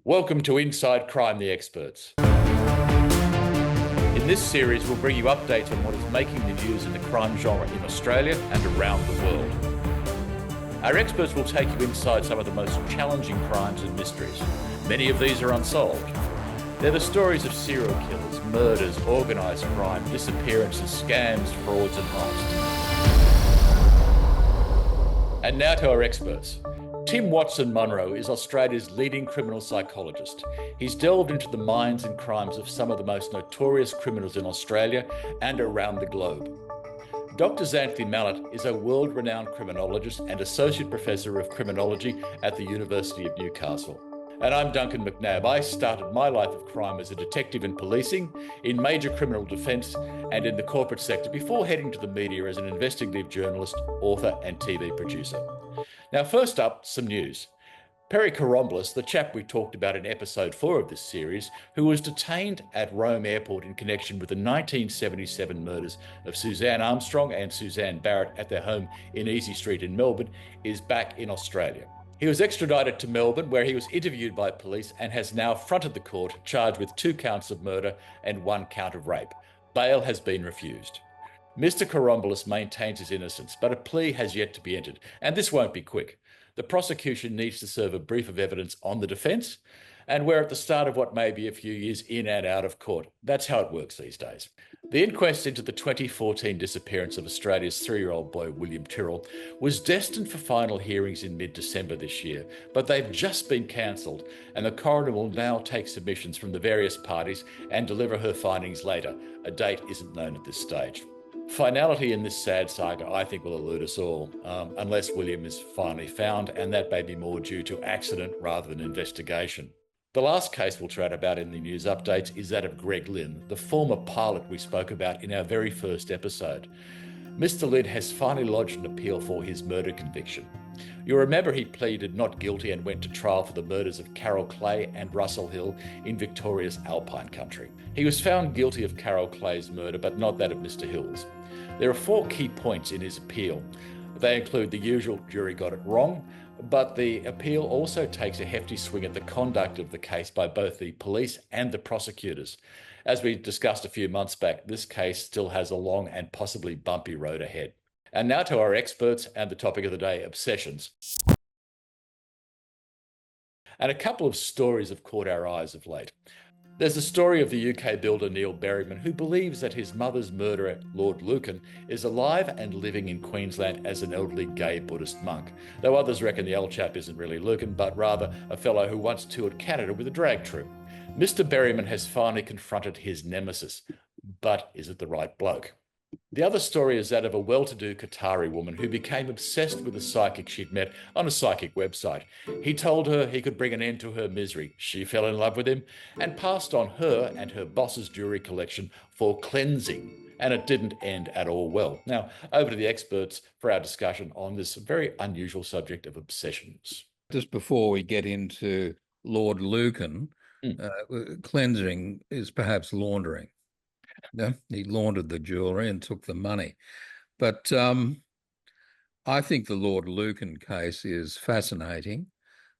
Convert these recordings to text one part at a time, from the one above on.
Welcome to Inside Crime, the Experts. In this series, we'll bring you updates on what is making the news in the crime genre in Australia and around the world. Our experts will take you inside some of the most challenging crimes and mysteries. Many of these are unsolved. They're the stories of serial killers, murders, organised crime, disappearances, scams, frauds and heists. And now to our experts. Tim Watson-Munro is Australia's leading criminal psychologist. He's delved into the minds and crimes of some of the most notorious criminals in Australia and around the globe. Dr. Xanthi Mallet is a world-renowned criminologist and Associate Professor of Criminology at the University of Newcastle. And I'm Duncan McNabb. I started my life of crime as a detective in policing, in major criminal defence and in the corporate sector before heading to the media as an investigative journalist, author and TV producer. Now, first up, some news. Perry Karombolis, the chap we talked about in episode 4 of this series, who was detained at Rome Airport in connection with the 1977 murders of Suzanne Armstrong and Suzanne Barrett at their home in Easey Street in Melbourne, is back in Australia. He was extradited to Melbourne, where he was interviewed by police and has now fronted the court, charged with 2 counts of murder and 1 count of rape. Bail has been refused. Mr. Karombolis maintains his innocence, but a plea has yet to be entered, and this won't be quick. The prosecution needs to serve a brief of evidence on the defence, and we're at the start of what may be a few years in and out of court. That's how it works these days. The inquest into the 2014 disappearance of Australia's 3-year-old boy, William Tyrrell, was destined for final hearings in mid-December this year, but they've just been cancelled, and the coroner will now take submissions from the various parties and deliver her findings later. A date isn't known at this stage. Finality in this sad saga, I think, will elude us all, unless William is finally found, and that may be more due to accident rather than investigation. The last case we'll chat about in the news updates is that of Greg Lynn, the former pilot we spoke about in our very first episode. Mr. Lynn has finally lodged an appeal for his murder conviction. You'll remember he pleaded not guilty and went to trial for the murders of Carol Clay and Russell Hill in Victoria's Alpine country. He was found guilty of Carol Clay's murder, but not that of Mr. Hill's. There are 4 key points in his appeal. They include the usual jury got it wrong, but the appeal also takes a hefty swing at the conduct of the case by both the police and the prosecutors. As we discussed a few months back, this case still has a long and possibly bumpy road ahead. And now to our experts and the topic of the day, obsessions. And a couple of stories have caught our eyes of late. There's the story of the UK builder Neil Berriman, who believes that his mother's murderer, Lord Lucan, is alive and living in Queensland as an elderly gay Buddhist monk, though others reckon the old chap isn't really Lucan, but rather a fellow who once toured Canada with a drag troupe. Mr. Berriman has finally confronted his nemesis, but is it the right bloke? The other story is that of a well-to-do Qatari woman who became obsessed with a psychic she'd met on a psychic website. He told her he could bring an end to her misery. She fell in love with him and passed on her and her boss's jewellery collection for cleansing. And it didn't end at all well. Now, over to the experts for our discussion on this very unusual subject of obsessions. Just before we get into Lord Lucan, cleansing is perhaps laundering. Yeah, he laundered the jewellery and took the money. But I think the Lord Lucan case is fascinating.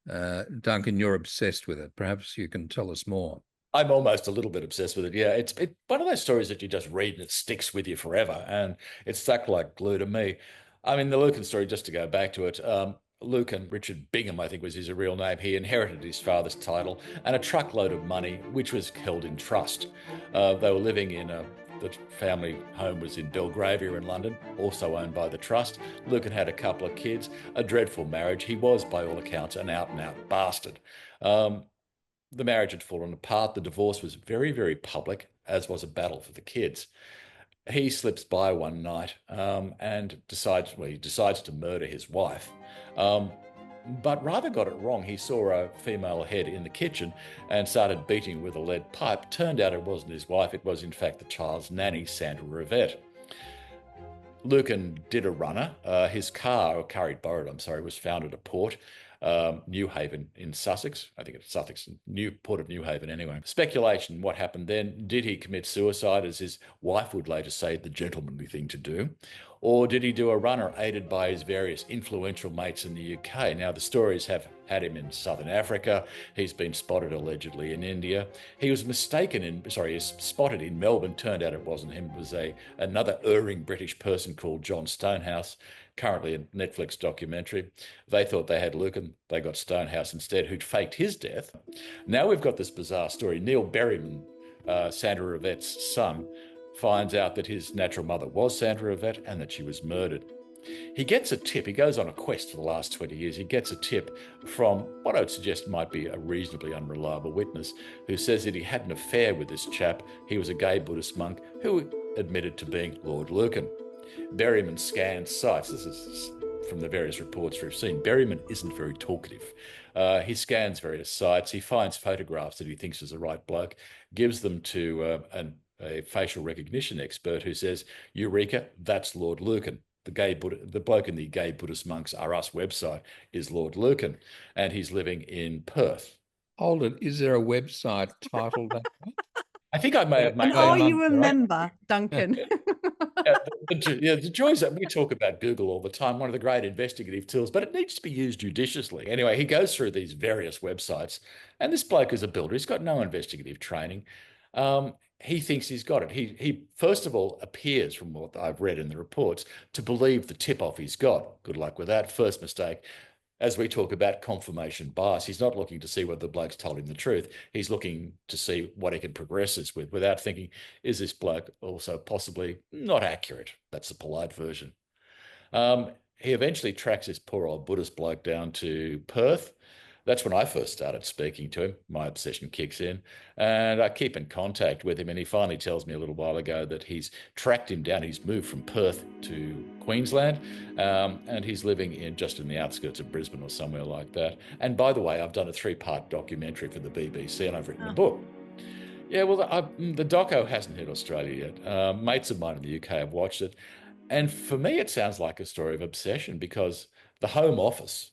Duncan, you're obsessed with it. Perhaps you can tell us more. I'm almost a little bit obsessed with it, yeah. It's one of those stories that you just read and it sticks with you forever, and it's stuck like glue to me. I mean, the Lucan story, just to go back to it, Lucan, Richard Bingham, I think was his real name, he inherited his father's title and a truckload of money, which was held in trust. They were living in the family home was in Belgravia in London, also owned by the trust. Lucan had a couple of kids, a dreadful marriage. He was, by all accounts, an out-and-out bastard. The marriage had fallen apart. The divorce was very, very public, as was a battle for the kids. He slips by one night and decides to murder his wife. But rather got it wrong. He saw a female head in the kitchen and started beating with a lead pipe. Turned out it wasn't his wife. It was, in fact, the child's nanny, Sandra Rivett. Lucan did a runner. His car, or car he'd borrowed, was found at a port. Newhaven in Sussex. I think it's Sussex, Port of Newhaven anyway. Speculation, what happened then? Did he commit suicide, as his wife would later say, the gentlemanly thing to do? Or did he do a runner aided by his various influential mates in the UK? Now, the stories have had him in Southern Africa. He's been spotted allegedly in India. He was spotted in Melbourne. Turned out it wasn't him. It was another erring British person called John Stonehouse, currently a Netflix documentary. They thought they had Lucan. They got Stonehouse instead, who'd faked his death. Now we've got this bizarre story. Neil Berriman, Sandra Rivett's son, finds out that his natural mother was Sandra Rivett and that she was murdered. He gets a tip. He goes on a quest for the last 20 years. He gets a tip from what I would suggest might be a reasonably unreliable witness who says that he had an affair with this chap. He was a gay Buddhist monk who admitted to being Lord Lucan. Berriman scans sites. This is from the various reports we've seen. Berriman isn't very talkative. He scans various sites. He finds photographs that he thinks is the right bloke, gives them to a facial recognition expert who says, "Eureka, that's Lord Lucan. The bloke in the Gay Buddhist Monks Are Us website is Lord Lucan, and he's living in Perth." Hold it. Is there a website titled that? I think I may have made And are you a member, Duncan? the joys that we talk about Google all the time, one of the great investigative tools, but it needs to be used judiciously. Anyway, he goes through these various websites, and this bloke is a builder. He's got no investigative training. He thinks he's got it. He first of all appears, from what I've read in the reports, to believe the tip-off he's got. Good luck with that. First mistake. As we talk about confirmation bias, he's not looking to see whether the bloke's told him the truth. He's looking to see what he can progress this with without thinking, is this bloke also possibly not accurate? That's the polite version. He eventually tracks this poor old Buddhist bloke down to Perth. That's when I first started speaking to him. My obsession kicks in, and I keep in contact with him. And he finally tells me a little while ago that he's tracked him down. He's moved from Perth to Queensland, and he's living just in the outskirts of Brisbane or somewhere like that. And by the way, I've done a 3-part documentary for the BBC, and I've written a book. Yeah, well, the doco hasn't hit Australia yet. Mates of mine in the UK have watched it. And for me, it sounds like a story of obsession, because the Home Office,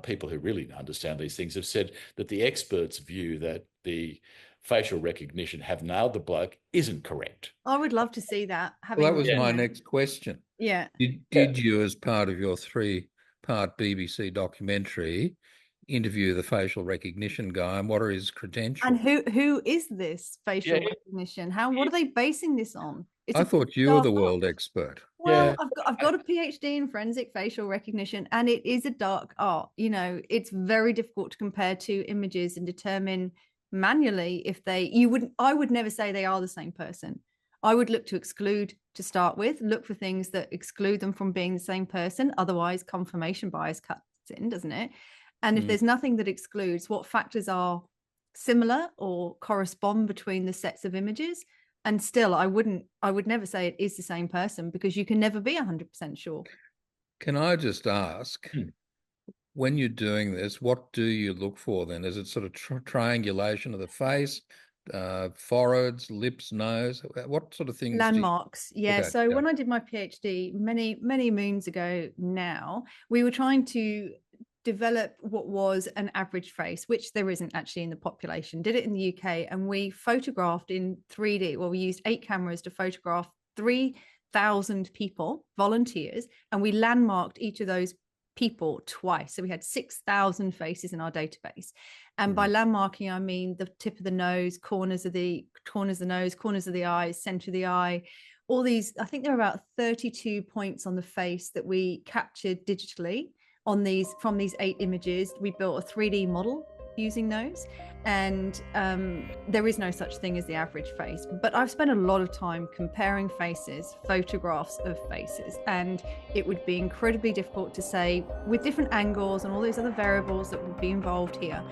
people who really understand these things, have said that the experts' view that the facial recognition have nailed the bloke isn't correct. I would love to see that. Well, that was my next question. Yeah. Did you, as part of your 3-part BBC documentary, interview the facial recognition guy, and what are his credentials? And who is this facial recognition? What are they basing this on? I thought you were the world expert. Well, I've got a PhD in forensic facial recognition, and it is a dark art. You know, it's very difficult to compare two images and determine manually if I would never say they are the same person. I would look to exclude to start with, look for things that exclude them from being the same person. Otherwise, confirmation bias cuts in, doesn't it? And if there's nothing that excludes, what factors are similar or correspond between the sets of images? And still, I would never say it is the same person, because you can never be 100% sure. Can I just ask, when you're doing this, what do you look for then? Is it sort of triangulation of the face, foreheads, lips, nose? What sort of things? Landmarks. When I did my PhD many moons ago now, we were trying to develop what was an average face, which there isn't actually in the population. Did it in the UK, and we photographed in 3D. Well, we used 8 cameras to photograph 3,000 people, volunteers, and we landmarked each of those people twice. So we had 6,000 faces in our database. And by landmarking, I mean the tip of the nose, corners of the nose, corners of the eyes, center of the eye. All these, I think there were about 32 points on the face that we captured digitally from these 8 images. We built a 3D model using those, and there is no such thing as the average face. But I've spent a lot of time comparing faces, photographs of faces, and it would be incredibly difficult to say, with different angles and all those other variables that would be involved here,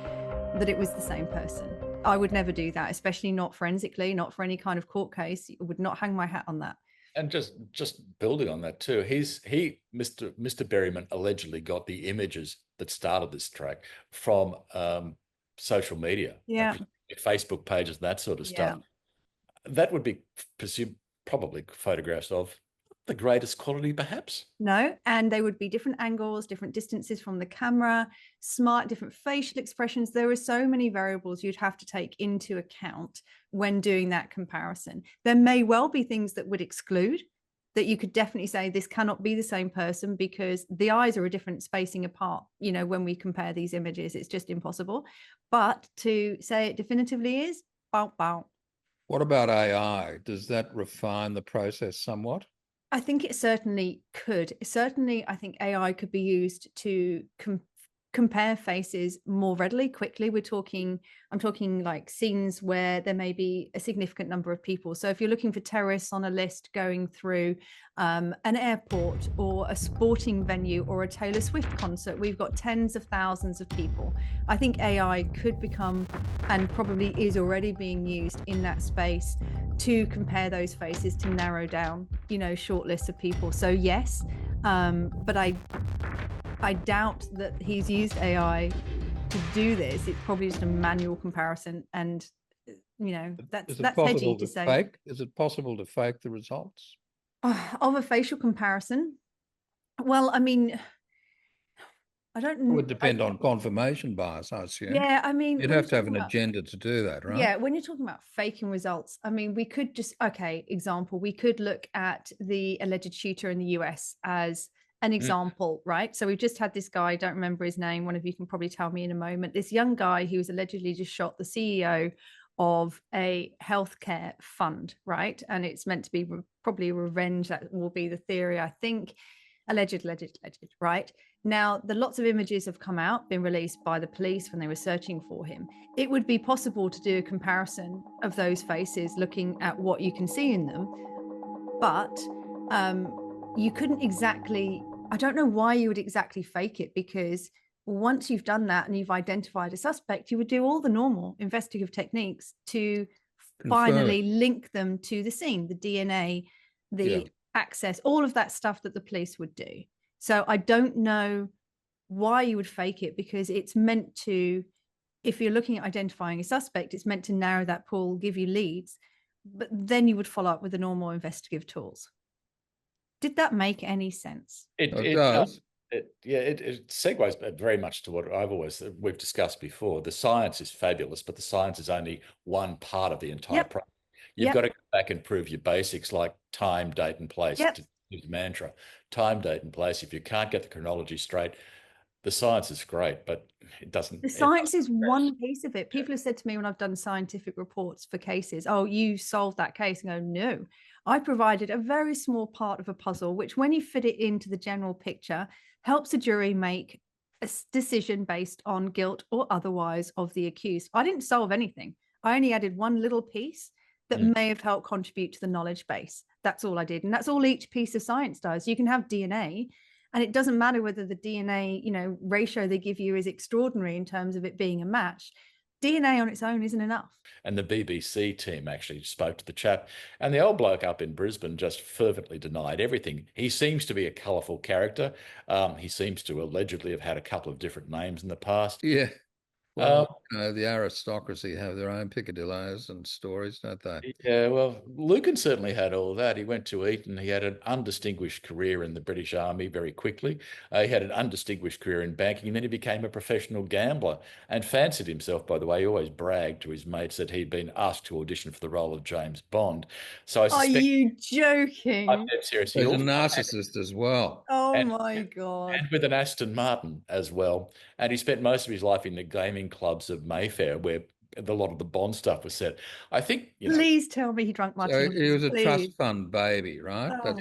that it was the same person. I would never do that, especially not forensically, not for any kind of court case. I would not hang my hat on that. And just building on that too, Mr. Berriman allegedly got the images that started this track from social media, Facebook pages, and that sort of stuff. That would be probably photographs of the greatest quality, perhaps. No, and they would be different angles, different distances from the camera, different facial expressions. There are so many variables you'd have to take into account when doing that comparison. There may well be things that would exclude. that you could definitely say this cannot be the same person because the eyes are a different spacing apart. You know, when we compare these images, it's just impossible. But to say it definitively is, bow, bow. What about AI? Does that refine the process somewhat? I think it certainly could. Certainly, I think AI could be used to compare faces more readily, quickly. I'm talking like scenes where there may be a significant number of people. So if you're looking for terrorists on a list going through an airport or a sporting venue or a Taylor Swift concert, we've got tens of thousands of people. I think AI could become, and probably is already being used in that space, to compare those faces to narrow down, short lists of people. So yes, but I doubt that he's used AI to do this. It's probably just a manual comparison, and that's edgy to say. Is it possible to fake the results of a facial comparison? Well, I mean, I don't know. It would depend on confirmation bias, I assume. Yeah, I mean, you'd have to have an agenda to do that, right? Yeah, when you're talking about faking results, I mean, we could we could look at the alleged shooter in the US as an example, right? So we've just had this guy, I don't remember his name, one of you can probably tell me in a moment, this young guy who was allegedly just shot the CEO of a healthcare fund, right? And it's meant to be probably revenge. That will be the theory, I think. Alleged, right? Now, lots of images have come out, been released by the police when they were searching for him. It would be possible to do a comparison of those faces looking at what you can see in them, but you couldn't exactly, I don't know why you would exactly fake it, because once you've done that and you've identified a suspect, you would do all the normal investigative techniques to finally link them to the scene, the DNA, access, all of that stuff that the police would do. So I don't know why you would fake it, because it's meant to, if you're looking at identifying a suspect, it's meant to narrow that pool, give you leads, but then you would follow up with the normal investigative tools. Did that make any sense? It does. It segues very much to what we've discussed before. The science is fabulous, but the science is only one part of the entire process. You've got to go back and prove your basics, like time, date, and place. To use the mantra, time, date, and place. If you can't get the chronology straight, the science is great, but it doesn't. The science is one piece of it. People have said to me when I've done scientific reports for cases, "Oh, you solved that case." And I go, "No, I provided a very small part of a puzzle, which, when you fit it into the general picture, helps a jury make a decision based on guilt or otherwise of the accused." I didn't solve anything. I only added one little piece that may have helped contribute to the knowledge base. That's all I did. And that's all each piece of science does. You can have DNA, and it doesn't matter whether the DNA, ratio they give you is extraordinary in terms of it being a match. DNA on its own isn't enough. And the BBC team actually spoke to the chap, and the old bloke up in Brisbane just fervently denied everything. He seems to be a colourful character. He seems to allegedly have had a couple of different names in the past. Yeah. Well, the aristocracy have their own peccadilloes and stories, don't they? Yeah, well, Lucan certainly had all that. He went to Eton. He had an undistinguished career in the British Army very quickly. He had an undistinguished career in banking, and then he became a professional gambler and fancied himself, by the way. He always bragged to his mates that he'd been asked to audition for the role of James Bond. So I suspect, are you joking? I'm dead serious. He's a narcissist as well. Oh, my God. And with an Aston Martin as well. And he spent most of his life in the gaming clubs of Mayfair, where a lot of the Bond stuff was set. I think, please tell me he drank martinis. So he was a trust fund baby, right? That's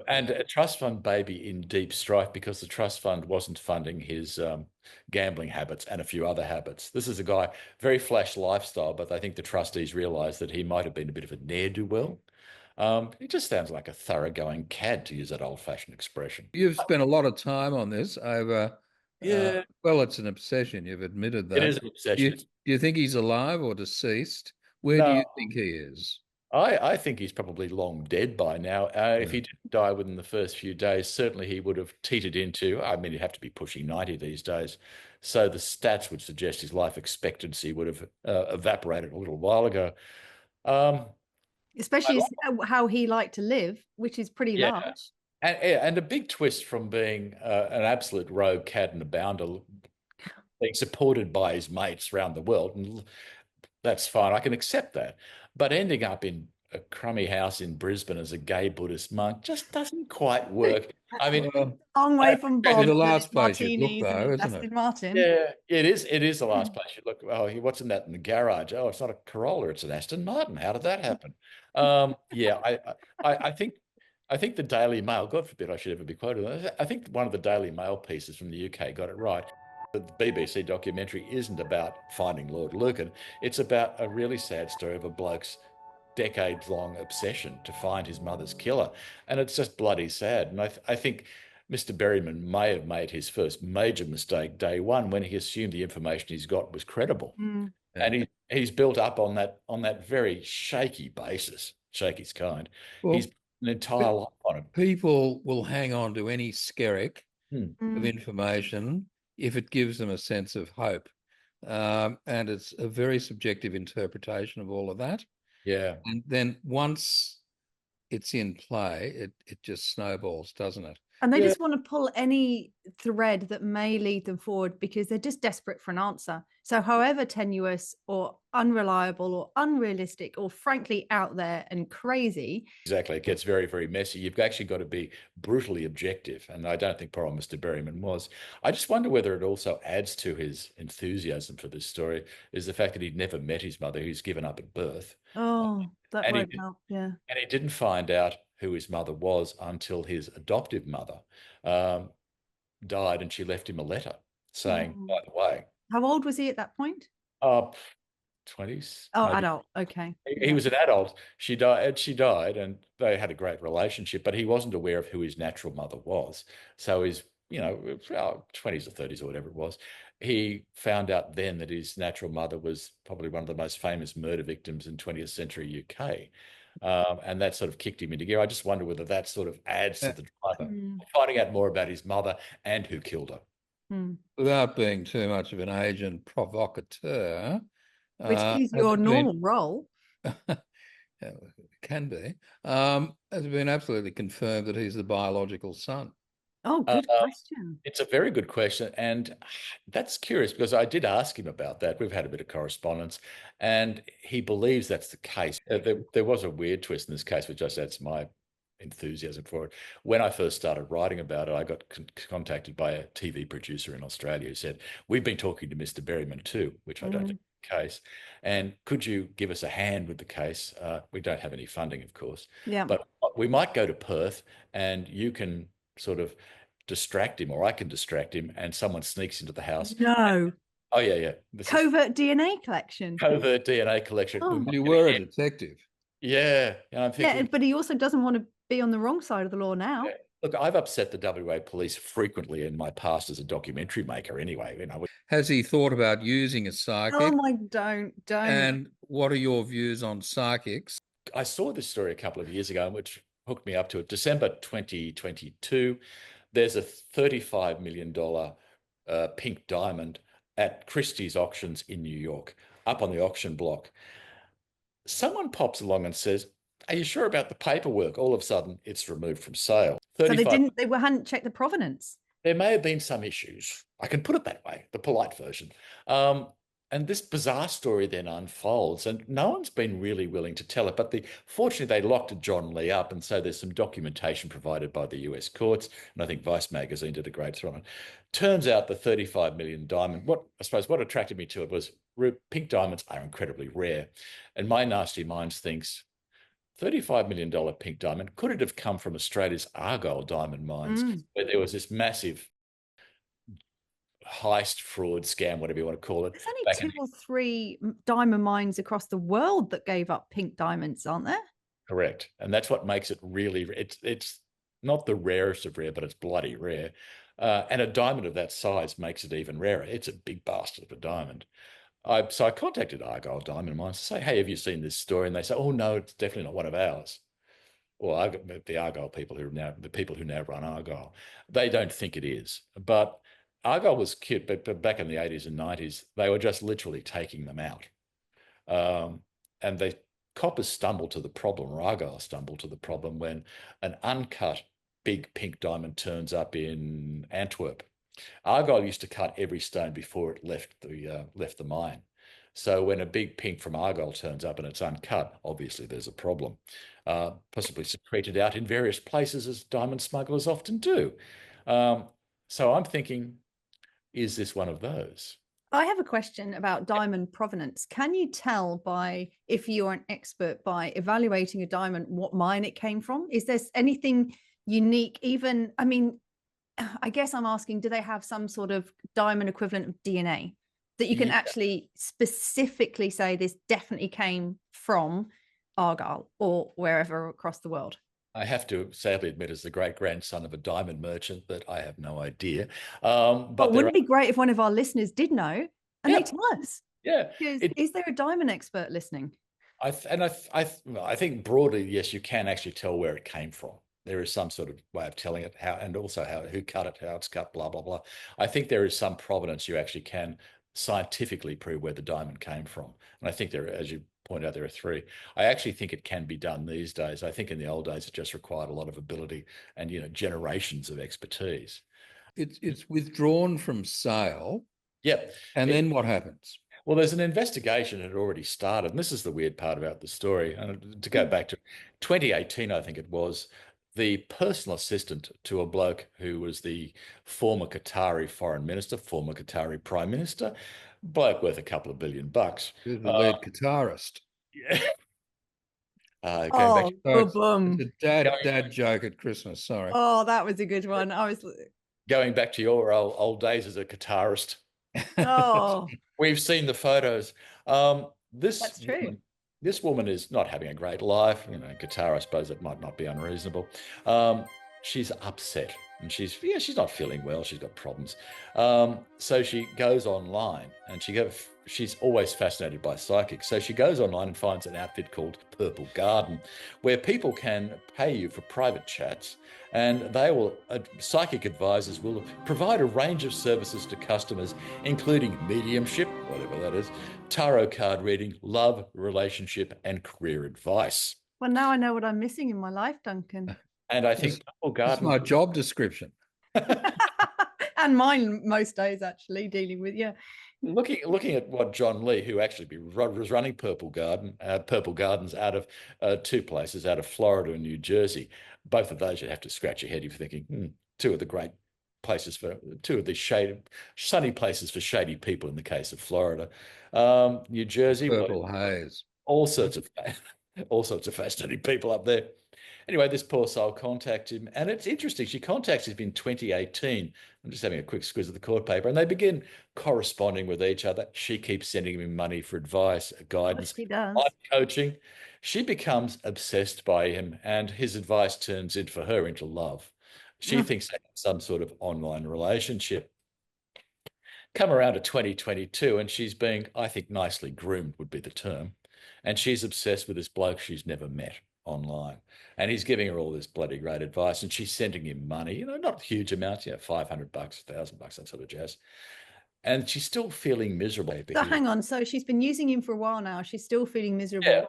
and a trust fund baby in deep strife, because the trust fund wasn't funding his gambling habits and a few other habits. This is a guy, very flash lifestyle, but I think the trustees realised that he might have been a bit of a ne'er-do-well. He just sounds like a thoroughgoing cad, to use that old-fashioned expression. You've spent a lot of time on this over. Well, it's an obsession. You've admitted that. It is an obsession. You think he's alive or deceased? Where do you think he is? I think he's probably long dead by now. If he didn't die within the first few days, certainly he would have teetered into, I mean, he'd have to be pushing 90 these days. So the stats would suggest his life expectancy would have evaporated a little while ago. Especially how he liked to live, which is pretty large. And a big twist from being an absolute rogue cad and a bounder, being supported by his mates around the world. And that's fine. I can accept that. But ending up in a crummy house in Brisbane as a gay Buddhist monk just doesn't quite work. I mean, long way from Bob. The last place you'd look, martinis though, and isn't it? Aston Martin. yeah, it is. It is the last place you look. Oh, what's in that in the garage? Oh, it's not a Corolla, it's an Aston Martin. How did that happen? Yeah, I think the Daily Mail, God forbid I should ever be quoted on this, I think one of the Daily Mail pieces from the UK got it right. The BBC documentary isn't about finding Lord Lucan. It's about a really sad story of a bloke's decades-long obsession to find his mother's killer, and it's just bloody sad. And I think Mr. Berriman may have made his first major mistake day one when he assumed the information he's got was credible, and he's built up on that very shaky basis, shaky's kind. Well, he's an entire life on it. People will hang on to any skerrick of information if it gives them a sense of hope, and it's a very subjective interpretation of all of that. Yeah. And then once it's in play, it just snowballs, doesn't it? And they just want to pull any thread that may lead them forward because they're just desperate for an answer. So however tenuous or unreliable or unrealistic or frankly out there and crazy. Exactly. It gets very, very messy. You've actually got to be brutally objective. And I don't think poor old Mr. Berriman was. I just wonder whether it also adds to his enthusiasm for this story is the fact that he'd never met his mother, who's given up at birth. Oh, that won't help. Yeah. And he didn't find out who his mother was until his adoptive mother died, and she left him a letter saying, by the way. How old was he at that point? 20s. Oh, maybe. adult. Okay. He was an adult. She died, and they had a great relationship, but he wasn't aware of who his natural mother was. So his, 20s or 30s or whatever it was, he found out then that his natural mother was probably one of the most famous murder victims in 20th century UK. And that sort of kicked him into gear. I just wonder whether that sort of adds to the driver, finding out more about his mother and who killed her. Without being too much of an agent provocateur. Which is your normal role. Can be. Has been absolutely confirmed that he's the biological son. Oh, good question. It's a very good question. And that's curious because I did ask him about that. We've had a bit of correspondence and he believes that's the case. There was a weird twist in this case, which just adds my enthusiasm for it. When I first started writing about it, I got contacted by a TV producer in Australia who said, we've been talking to Mr. Berriman too, which I don't think is the case. And could you give us a hand with the case? We don't have any funding, of course. Yeah. But we might go to Perth and you can sort of distract him, or I can distract him, and someone sneaks into the house. No. Oh yeah. Covert DNA collection. Covert DNA collection. Oh. You were a detective. Yeah. And I'm thinking, yeah, but he also doesn't want to be on the wrong side of the law now. Yeah. Look, I've upset the WA police frequently in my past as a documentary maker anyway. Has he thought about using a psychic? Oh my, don't. And what are your views on psychics? I saw this story a couple of years ago, which hooked me up to it. December 2022, there's a $35 million pink diamond at Christie's auctions in New York, up on the auction block. Someone pops along and says, are you sure about the paperwork? All of a sudden, it's removed from sale. So they hadn't checked the provenance. There may have been some issues. I can put it that way, the polite version. And this bizarre story then unfolds, and no one's been really willing to tell it. But fortunately, they locked John Lee up, and so there's some documentation provided by the US courts, and I think Vice magazine did a great story on it. Turns out the 35 million diamond, what attracted me to it was pink diamonds are incredibly rare. And my nasty mind thinks, $35 million pink diamond, could it have come from Australia's Argyle diamond mines, where there was this massive heist, fraud, scam, whatever you want to call it? There's only 2 or 3 diamond mines across the world that gave up pink diamonds, aren't there? Correct. And that's what makes it really, it's not the rarest of rare, but it's bloody rare. And a diamond of that size makes it even rarer. It's a big bastard of a diamond. So I contacted Argyle Diamond Mines to say, hey, have you seen this story? And they say, oh, no, it's definitely not one of ours. Well, I got the Argyle people the people who now run Argyle, they don't think it is. But Argyle was cute, but back in the 80s and 90s, they were just literally taking them out. And the coppers stumbled to the problem, or Argyle stumbled to the problem, when an uncut big pink diamond turns up in Antwerp. Argyle used to cut every stone before it left the mine. So when a big pink from Argyle turns up and it's uncut, obviously there's a problem, possibly secreted out in various places as diamond smugglers often do. So I'm thinking, is this one of those? I have a question about diamond provenance. Can you tell if you're an expert by evaluating a diamond, what mine it came from? Is there anything unique? Even, I mean, I guess I'm asking, do they have some sort of diamond equivalent of DNA that you can actually specifically say this definitely came from Argyle or wherever across the world? I have to sadly admit, as the great-grandson of a diamond merchant, that I have no idea. But wouldn't it be great if one of our listeners did know and they tell us? Yeah. Is there a diamond expert listening? I think broadly, yes, you can actually tell where it came from. There is some sort of way of telling it, how, and also who cut it, how it's cut, blah, blah, blah. I think there is some provenance you actually can scientifically prove where the diamond came from. And I think there, as you point out, there are three. I actually think it can be done these days. I think in the old days, it just required a lot of ability and, generations of expertise. It's withdrawn from sale. Yep. And then what happens? Well, there's an investigation that had already started, and this is the weird part about the story. And to go back to 2018, I think it was, the personal assistant to a bloke who was the former Qatari foreign minister, former Qatari prime minister, bloke worth a couple of $1 billion. Who's the lead guitarist? Yeah. It's a dad joke at Christmas. Sorry. Oh, that was a good one. I was going back to your old days as a guitarist. Oh, we've seen the photos. That's true. This woman is not having a great life. Qatar, I suppose it might not be unreasonable. She's upset and she's not feeling well. She's got problems. So she goes online and she's always fascinated by psychics. So she goes online and finds an outfit called Purple Garden, where people can pay you for private chats, and psychic advisors will provide a range of services to customers, including mediumship, whatever that is, tarot card reading, love, relationship, and career advice. Well, now I know what I'm missing in my life, Duncan. And I think Purple Garden... That's my job description. And mine most days, actually, dealing with, Looking at what John Lee, who actually was running Purple Gardens out of two places, out of Florida and New Jersey, both of those you'd have to scratch your head if you're thinking, two of the sunny places for shady people in the case of Florida. New Jersey, purple haze, all sorts of fascinating people up there. Anyway, this poor soul contacted him, and it's interesting. She contacts him in 2018. I'm just having a quick squiz of the court paper, and they begin corresponding with each other. She keeps sending him money for advice, guidance, life coaching. She becomes obsessed by him, and his advice turns into love. She thinks they have some sort of online relationship. Come around to 2022, and she's being, I think, nicely groomed would be the term, and she's obsessed with this bloke she's never met online, and he's giving her all this bloody great advice, and she's sending him money, not huge amounts, $500, $1,000, that sort of jazz, and she's still feeling miserable. So hang on, so she's been using him for a while now, she's still feeling miserable. Yeah,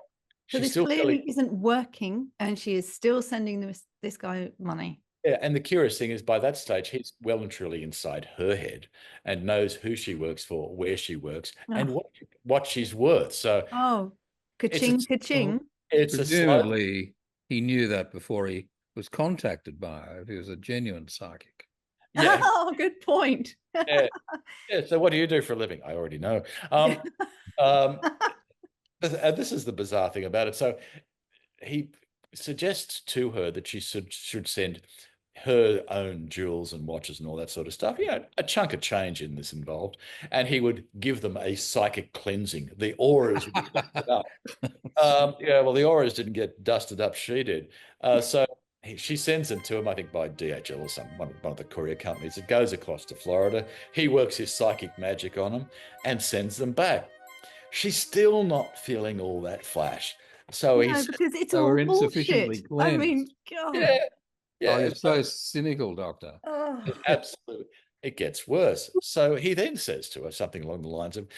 so this clearly isn't working, and she is still sending this guy money. Yeah, and the curious thing is, by that stage, he's well and truly inside her head and knows who she works for, where she works, and what she's worth. So ka-ching. Presumably, he knew that before he was contacted by her, if he was a genuine psychic. Yeah. Oh, good point. Yeah. So what do you do for a living? I already know. This is the bizarre thing about it. So he suggests to her that she should send her own jewels and watches and all that sort of stuff. A chunk of change in this involved, and he would give them a psychic cleansing. The auras would be dusted up. Well, the auras didn't get dusted up. She did. So she sends them to him, I think by DHL or one of the courier companies. It goes across to Florida. He works his psychic magic on them and sends them back. She's still not feeling all that flash. So because it's all insufficiently cleansed. I mean, God. Yeah. Oh, you're so cynical, Doctor. Oh. Absolutely. It gets worse. So he then says to her something along the lines of,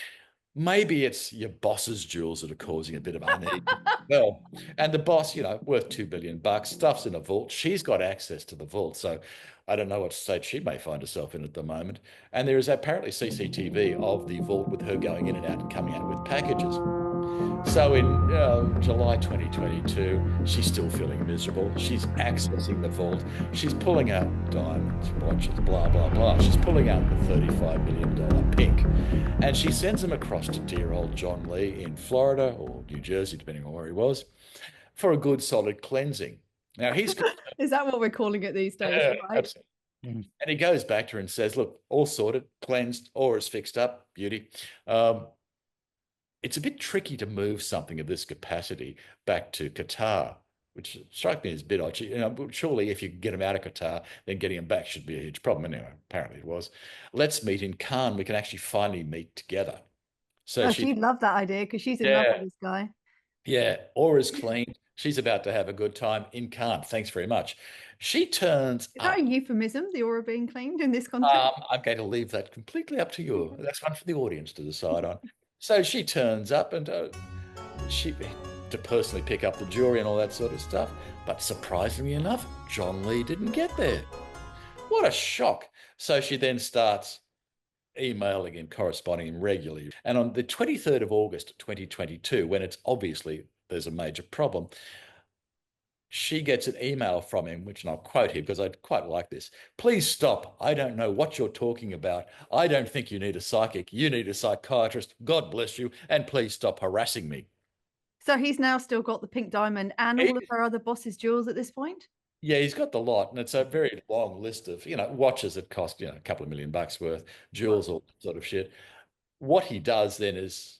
maybe it's your boss's jewels that are causing a bit of unease. Well, and the boss, worth $2 billion, stuff's in a vault. She's got access to the vault. So I don't know what state she may find herself in at the moment. And there is apparently CCTV of the vault with her going in and out and coming out with packages. So in July 2022, she's still feeling miserable. She's accessing the vault. She's pulling out diamonds, watches, blah, blah, blah. She's pulling out the $35 million pink. And she sends them across to dear old John Lee in Florida or New Jersey, depending on where he was, for a good solid cleansing. Now he's... Is that what we're calling it these days? Yeah, right? Absolutely. And he goes back to her and says, look, all sorted, cleansed, aura's fixed up, beauty. It's a bit tricky to move something of this capacity back to Qatar, which struck me as a bit odd. Surely if you can get them out of Qatar, then getting them back should be a huge problem. Anyway, apparently it was. Let's meet in Cannes. We can actually finally meet together. So she'd love that idea because she's in love with this guy. Yeah, aura's clean. She's about to have a good time in Cannes. Thanks very much. She turns Is that a euphemism, the aura being cleaned in this context? I'm going to leave that completely up to you. That's one for the audience to decide on. So she turns up and to personally pick up the jewelry and all that sort of stuff. But surprisingly enough, John Lee didn't get there. What a shock. So she then starts emailing and corresponding regularly. And on the 23rd of August, 2022, when it's obviously there's a major problem, she gets an email from him, which, and I'll quote him because I quite like this. Please stop. I don't know what you're talking about. I don't think you need a psychic. You need a psychiatrist. God bless you. And please stop harassing me. So he's now still got the pink diamond and all of her other boss's jewels at this point? Yeah, he's got the lot. And it's a very long list of, watches that cost, a couple of $1 million worth, jewels, all that sort of shit. What he does then is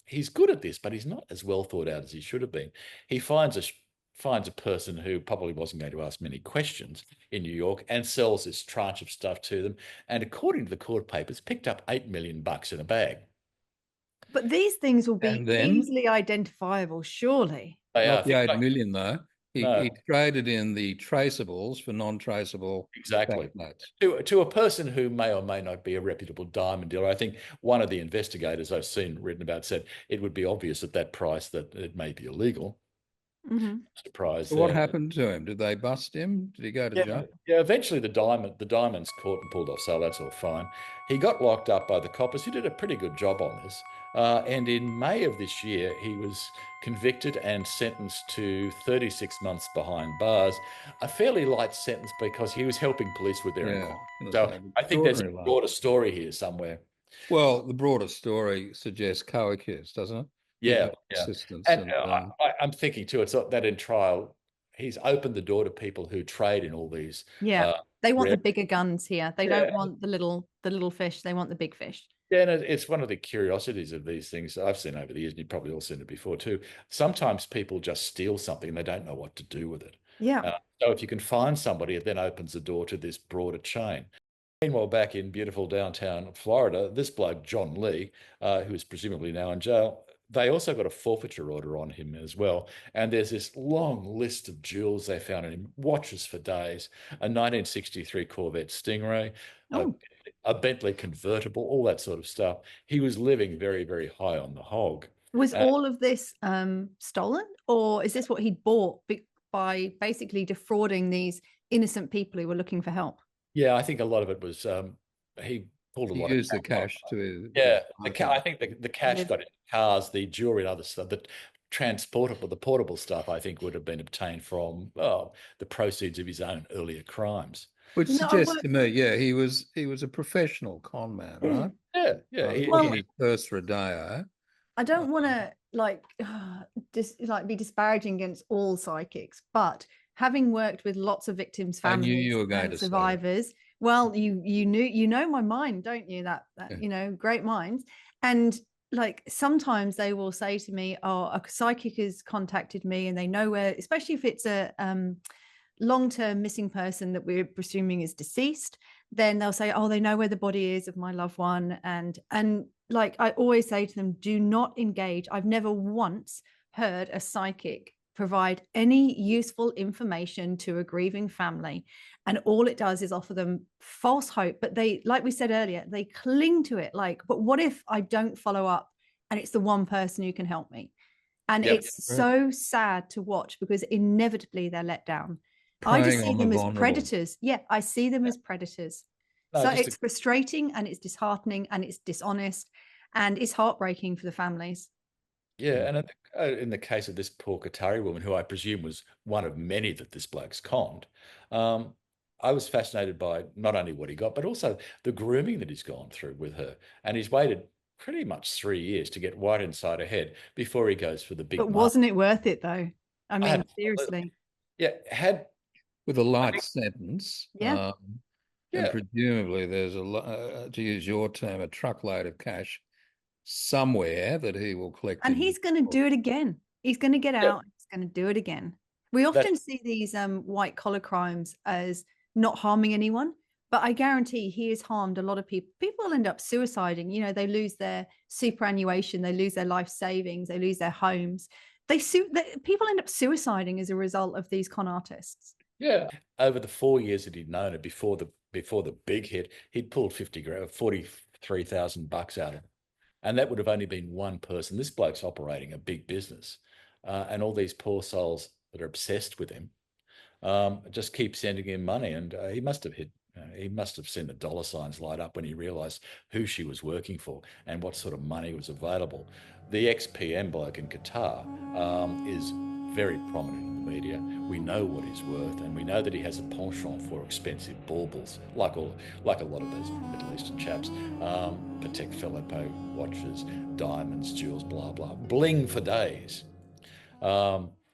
he's good at this, but he's not as well thought out as he should have been. He finds a person who probably wasn't going to ask many questions in New York and sells this tranche of stuff to them. And according to the court papers, picked up $8 million in a bag. But these things will be easily identifiable, surely. They not the 8 million, though. He traded in the traceables for non-traceable. Exactly. To a person who may or may not be a reputable diamond dealer. I think one of the investigators I've seen written about said it would be obvious at that price that it may be illegal. Mm-hmm. Surprise. So what happened to him? Did they bust him? Did he go to jail? Yeah, eventually the diamond's caught and pulled off, so that's all fine. He got locked up by the coppers who did a pretty good job on this. And in May of this year, he was convicted and sentenced to 36 months behind bars, a fairly light sentence because he was helping police with their inquiry. So I think there's a broader story here somewhere. Well, the broader story suggests co-accused, doesn't it? Yeah. And I'm thinking too, it's that in trial, he's opened the door to people who trade in all these. Yeah, they want the bigger guns here. They don't want the little fish. They want the big fish. Yeah, and it's one of the curiosities of these things I've seen over the years, and you've probably all seen it before too. Sometimes people just steal something and they don't know what to do with it. Yeah. So if you can find somebody, it then opens the door to this broader chain. Meanwhile, back in beautiful downtown Florida, this bloke, John Lee, who is presumably now in jail, they also got a forfeiture order on him as well. And there's this long list of jewels they found in him, watches for days, a 1963 Corvette Stingray, a Bentley convertible, all that sort of stuff. He was living very, very high on the hog. Was all of this stolen, or is this what he bought by basically defrauding these innocent people who were looking for help? Yeah, I think a lot of it was he pulled a lot. He used the cash to. Yeah, I think the cash got in cars, the jewelry and other stuff, the portable stuff, I think would have been obtained from the proceeds of his own earlier crimes. Which suggests to me, he was a professional con man, right? Yeah. He first Rodeo. I don't want to be disparaging against all psychics, but having worked with lots of victims' families, I knew you were going to survivors. Well, you know my mind, don't you? That great minds. And sometimes they will say to me, "Oh, a psychic has contacted me, and they know where." Especially if it's a long-term missing person that we're presuming is deceased, then they'll say, "Oh, they know where the body is of my loved one." And I always say to them, do not engage. I've never once heard a psychic provide any useful information to a grieving family, and all it does is offer them false hope. But they, like we said earlier, they cling to it. But what if I don't follow up and it's the one person who can help me? And it's so sad to watch because inevitably they're let down. I just see them as predators. Yeah, I see them as predators. No, so it's frustrating and it's disheartening and it's dishonest and it's heartbreaking for the families. Yeah, and in the case of this poor Qatari woman, who I presume was one of many that this bloke's conned, I was fascinated by not only what he got, but also the grooming that he's gone through with her. And he's waited pretty much 3 years to get right inside her head before he goes for the big. But wasn't it worth it though? I mean, seriously. Yeah, with a light sentence. Yeah. And presumably there's to use your term, a truckload of cash somewhere that he will collect. And he's going to do it again. He's going to get out. He's going to do it again. We often see these white collar crimes as not harming anyone, but I guarantee he has harmed a lot of people. People end up suiciding. You know, they lose their superannuation, they lose their life savings, they lose their homes. People end up suiciding as a result of these con artists. Yeah, over the 4 years that he'd known her before the big hit, he'd pulled 43,000 bucks out of it, and that would have only been one person. This bloke's operating a big business, and all these poor souls that are obsessed with him just keep sending him money, and he must have seen the dollar signs light up when he realised who she was working for and what sort of money was available. The ex-PM bloke in Qatar is very prominent in the media. We know what he's worth, and we know that he has a penchant for expensive baubles, like a lot of those Middle Eastern chaps. Patek Philippe watches, diamonds, jewels, blah blah, bling for days.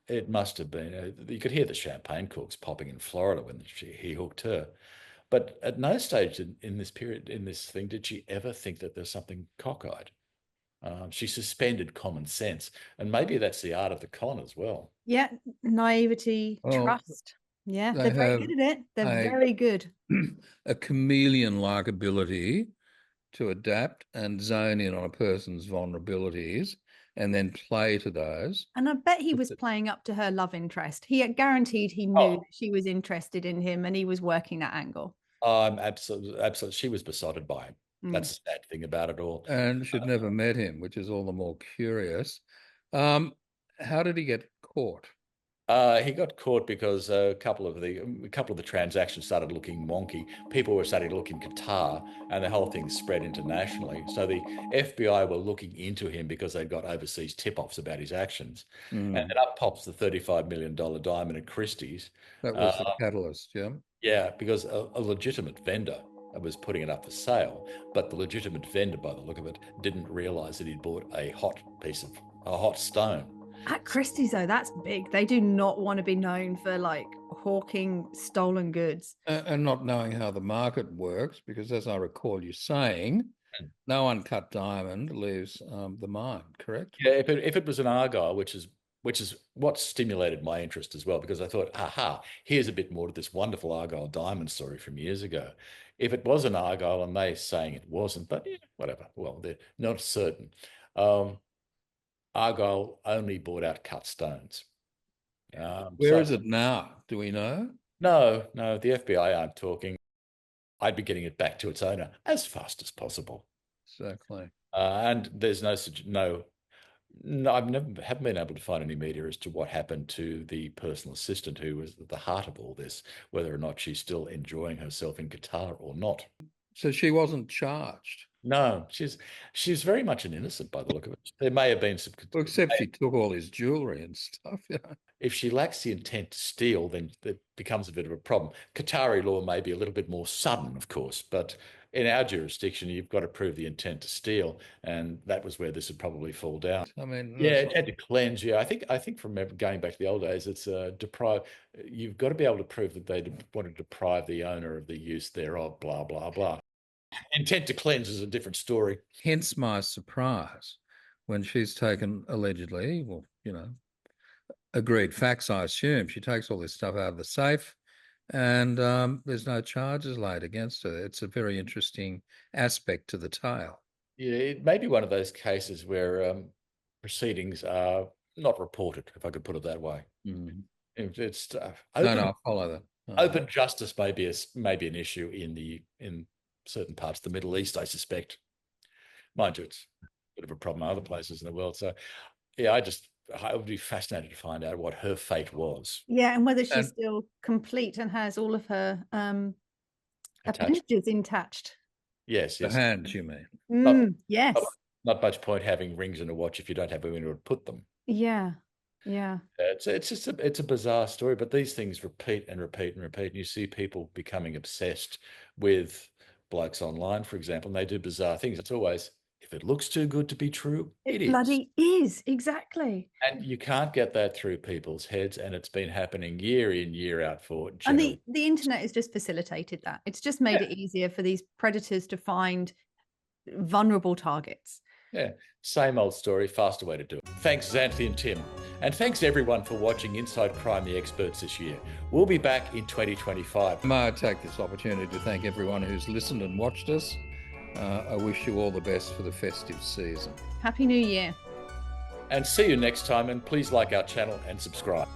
It must have been. You could hear the champagne corks popping in Florida when he hooked her. But at no stage in this period, in this thing, did she ever think that there's something cockeyed. She suspended common sense, and maybe that's the art of the con as well. Yeah, naivety, trust. Yeah, they're very good at it. They're very good. A chameleon-like ability to adapt and zone in on a person's vulnerabilities and then play to those. And I bet he was playing up to her love interest. He guaranteed he knew that she was interested in him and he was working that angle. Absolutely. She was besotted by him. That's the sad thing about it all. And she'd never met him, which is all the more curious. How did he get caught? He got caught because a couple of the transactions started looking wonky. People were starting to look in Qatar, and the whole thing spread internationally. So the FBI were looking into him because they'd got overseas tip-offs about his actions. And then up pops the $35 million diamond at Christie's. That was the catalyst, yeah? Yeah, because a legitimate vendor was putting it up for sale, but the legitimate vendor, by the look of it, didn't realise that he'd bought a hot stone. At Christie's, though, that's big. They do not want to be known for like hawking stolen goods. And not knowing how the market works, because as I recall you saying, no uncut diamond leaves the mine, correct? Yeah, if it was an Argyle, which is what stimulated my interest as well, because I thought, aha, here's a bit more to this wonderful Argyle diamond story from years ago. If it was an Argyle, and they're saying it wasn't, but yeah, whatever. Well, they're not certain. Argyle only bought out cut stones. Where is it now? Do we know? No, the FBI aren't talking. I'd be getting it back to its owner as fast as possible. Exactly. And there's no, haven't been able to find any media as to what happened to the personal assistant who was at the heart of all this, whether or not she's still enjoying herself in Qatar or not. So she wasn't charged? No, she's very much an innocent by the look of it. There may have been some... Well, except she took all his jewellery and stuff, you know. If she lacks the intent to steal, then it becomes a bit of a problem. Qatari law may be a little bit more sudden, of course, but in our jurisdiction, you've got to prove the intent to steal, and that was where this would probably fall down. I mean, yeah, it had to cleanse. Yeah, I think from going back to the old days, it's deprive. You've got to be able to prove that they want to deprive the owner of the use thereof. Blah blah blah. Intent to cleanse is a different story. Hence my surprise when she's taken allegedly, well, you know, agreed facts, I assume. She takes all this stuff out of the safe and there's no charges laid against her. It's a very interesting aspect to the tale. Yeah, it may be one of those cases where proceedings are not reported, if I could put it that way. It's open, I follow that. Open justice may be an issue in certain parts of the Middle East, I suspect. Mind you, it's a bit of a problem in other places in the world. So, yeah, I just I would be fascinated to find out what her fate was. Yeah, and whether she's still complete and has all of her appendages intact. Yes, The hands, you mean? Yes. Not much point having rings in a watch if you don't have anywhere to put them. Yeah. It's a bizarre story, but these things repeat and repeat and repeat. And you see people becoming obsessed with blokes online, for example, and they do bizarre things. It's always, if it looks too good to be true, it is. Bloody is, exactly. And you can't get that through people's heads, and it's been happening year in, year out for generations. And the internet has just facilitated that. It's just made it easier for these predators to find vulnerable targets. Yeah, same old story, faster way to do it. Thanks, Xanthi and Tim. And thanks everyone for watching Inside Crime, the Experts this year. We'll be back in 2025. May I take this opportunity to thank everyone who's listened and watched us. I wish you all the best for the festive season. Happy New Year. And see you next time, and please like our channel and subscribe.